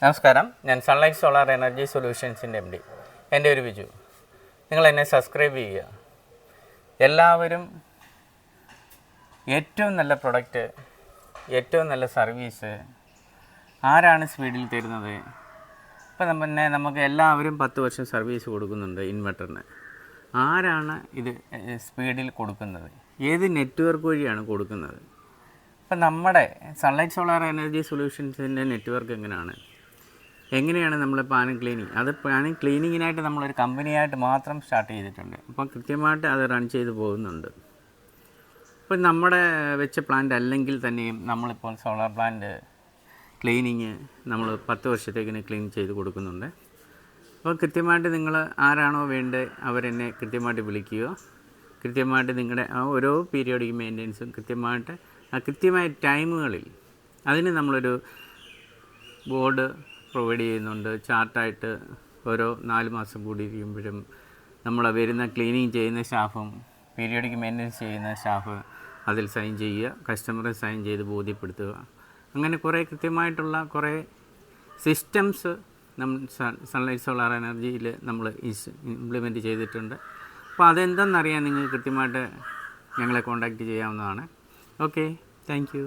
നമസ്കാരം, ഞാൻ sunlight solar energy സൊല്യൂഷൻസിൻ്റെ MD. എൻ്റെ ഒരു ബിജു. നിങ്ങൾ എന്നെ സബ്സ്ക്രൈബ് ചെയ്യുക. എല്ലാവരും ഏറ്റവും നല്ല പ്രൊഡക്റ്റ്, ഏറ്റവും നല്ല സർവീസ് ആരാണ് സ്പീഡിൽ തരുന്നത്? ഇപ്പോൾ നമുക്ക് എല്ലാവരും 10 വർഷം സർവീസ് കൊടുക്കുന്നുണ്ട് ഇൻവെർട്ടറിന്. ആരാണ് ഇത് സ്പീഡിൽ കൊടുക്കുന്നത്? ഏത് നെറ്റ്വർക്ക് വഴിയാണ് കൊടുക്കുന്നത്? ഇപ്പം നമ്മുടെ സൺലൈറ്റ് സോളാർ എനർജി സൊല്യൂഷൻസിൻ്റെ നെറ്റ്വർക്ക് എങ്ങനെയാണ് നമ്മൾ പാനൽ ക്ലീനിങ്? അത് പാനൽ ക്ലീനിങ്ങിനായിട്ട് നമ്മളൊരു കമ്പനിയായിട്ട് മാത്രം സ്റ്റാർട്ട് ചെയ്തിട്ടുണ്ട്. അപ്പോൾ കൃത്യമായിട്ട് അത് റൺ ചെയ്ത് പോകുന്നുണ്ട്. ഇപ്പം നമ്മുടെ വെച്ച പ്ലാന്റ് അല്ലെങ്കിൽ തന്നെയും നമ്മളിപ്പോൾ സോളാർ പ്ലാന്റ് ക്ലീനിങ് നമ്മൾ 10 വർഷത്തേക്കിന് ക്ലീൻ ചെയ്ത് കൊടുക്കുന്നുണ്ട്. അപ്പോൾ കൃത്യമായിട്ട് നിങ്ങൾ ആരാണോ വേണ്ടത് അവരെന്നെ കൃത്യമായിട്ട് വിളിക്കുക. കൃത്യമായിട്ട് നിങ്ങളുടെ ആ ഓരോ പീരിയോഡിക് മെയിൻ്റെനൻസും കൃത്യമായ ടൈമുകളിൽ അതിന് നമ്മളൊരു ബോർഡ് പ്രൊവൈഡ് ചെയ്യുന്നുണ്ട്. ചാർട്ടായിട്ട് ഓരോ 4 മാസം കൂടി ഇരിക്കുമ്പോഴും നമ്മൾ വരുന്ന ക്ലീനിങ് ചെയ്യുന്ന സ്റ്റാഫും പീരിയോഡിക് മെയിൻ്റെനൻസ് ചെയ്യുന്ന സ്റ്റാഫ് അതിൽ സൈൻ ചെയ്യുക, കസ്റ്റമറെ സൈൻ ചെയ്ത് ബോധ്യപ്പെടുത്തുക. അങ്ങനെ കുറേ കൃത്യമായിട്ടുള്ള കുറേ സിസ്റ്റംസ് സൺലൈറ്റ് സോളാർ എനർജിയിൽ നമ്മൾ ഇംപ്ലിമെൻറ്റ് ചെയ്തിട്ടുണ്ട്. അപ്പോൾ അതെന്തെന്നറിയാൻ നിങ്ങൾക്ക് കൃത്യമായിട്ട് ഞങ്ങളെ കോൺടാക്റ്റ് ചെയ്യാവുന്നതാണ്. Okay, thank you.